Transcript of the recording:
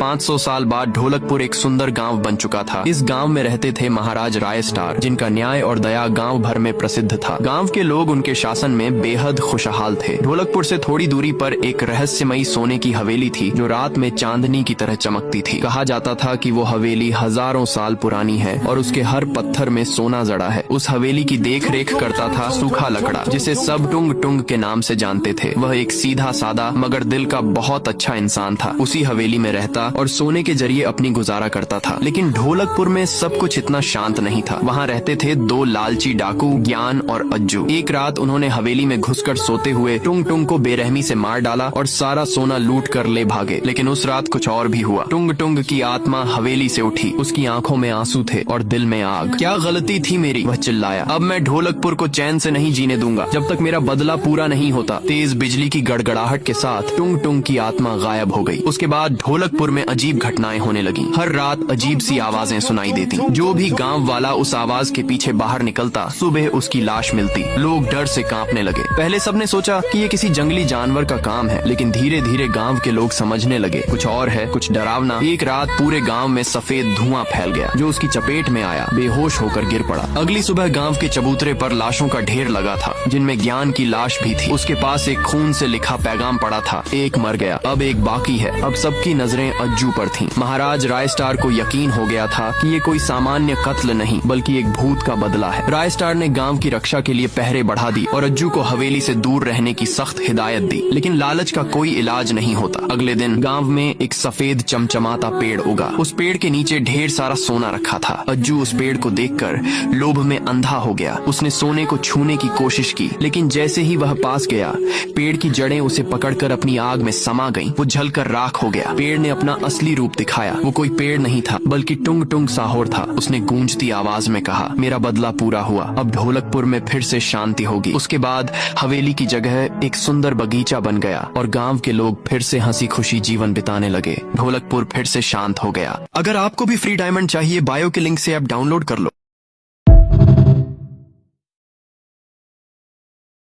500 साल बाद ढोलकपुर एक सुंदर गांव बन चुका था। इस गांव में रहते थे महाराज रायस्टार, जिनका न्याय और दया गांव भर में प्रसिद्ध था। गांव के लोग उनके शासन में बेहद खुशहाल थे। ढोलकपुर से थोड़ी दूरी पर एक रहस्यमयी सोने की हवेली थी, जो रात में चांदनी की तरह चमकती थी। कहा जाता था कि वो हवेली हजारों साल पुरानी है और उसके हर पत्थर में सोना जड़ा है। उस हवेली की देख रेख करता था सूखा लकड़ा, जिसे सब टुंग टुंग के नाम से जानते थे। वह एक सीधा सादा मगर दिल का बहुत अच्छा इंसान था। उसी हवेली में रहता और सोने के जरिए अपनी गुजारा करता था। लेकिन ढोलकपुर में सब कुछ इतना शांत नहीं था। वहाँ रहते थे दो लालची डाकू, ज्ञान और अज्जू। एक रात उन्होंने हवेली में घुसकर सोते हुए टुंग टुंग को बेरहमी से मार डाला और सारा सोना लूट कर ले भागे। लेकिन उस रात कुछ और भी हुआ। टुंग टुंग की आत्मा हवेली से उठी। उसकी आंखों में आंसू थे और दिल में आग। क्या गलती थी मेरी, वह चिल्लाया। अब मैं ढोलकपुर को चैन से नहीं जीने दूंगा जब तक मेरा बदला पूरा नहीं होता। तेज बिजली की गड़गड़ाहट के साथ टुंग टुंग की आत्मा गायब हो गई। उसके बाद ढोलकपुर में अजीब घटनाएं होने लगी। हर रात अजीब सी आवाजें सुनाई देती। जो भी गांव वाला उस आवाज के पीछे बाहर निकलता, सुबह उसकी लाश मिलती। लोग डर से कांपने लगे। पहले सबने सोचा कि ये किसी जंगली जानवर का काम है, लेकिन धीरे धीरे गांव के लोग समझने लगे कुछ और है, कुछ डरावना। एक रात पूरे गांव में सफेद धुआं फैल गया, जो उसकी चपेट में आया। बेहोश होकर गिर पड़ा। अगली सुबह गांव के चबूतरे पर लाशों का ढेर लगा था, जिनमें ज्ञान की लाश भी थी। उसके पास एक खून से लिखा पैगाम पड़ा था, एक मर गया, अब एक बाकी है। अब सबकी नजरें अज्जू पर थीं। महाराज रायस्टार को यकीन हो गया था कि ये कोई सामान्य कत्ल नहीं, बल्कि एक भूत का बदला है। रायस्टार ने गांव की रक्षा के लिए पहरे बढ़ा दी और अज्जू को हवेली से दूर रहने की सख्त हिदायत दी। लेकिन लालच का कोई इलाज नहीं होता। अगले दिन गांव में एक सफेद चमचमाता पेड़ उगा। उस पेड़ के नीचे ढेर सारा सोना रखा था। अज्जू उस पेड़ को देखकर लोभ में अंधा हो गया। उसने सोने को छूने की कोशिश की, लेकिन जैसे ही वह पास गया, पेड़ की जड़ें उसे पकड़कर अपनी आग में समा गईं। वो जलकर राख हो गया। पेड़ ने अपना असली रूप दिखाया। वो कोई पेड़ नहीं था, बल्कि टुंग टुंग साहोर था। उसने गूंजती आवाज में कहा, मेरा बदला पूरा हुआ, अब ढोलकपुर में फिर से शांति होगी। उसके बाद हवेली की जगह एक सुंदर बगीचा बन गया और गांव के लोग फिर से हंसी खुशी जीवन बिताने लगे। ढोलकपुर फिर से शांत हो गया। अगर आपको भी फ्री डायमंड चाहिए, बायो के लिंक से आप डाउनलोड कर लो।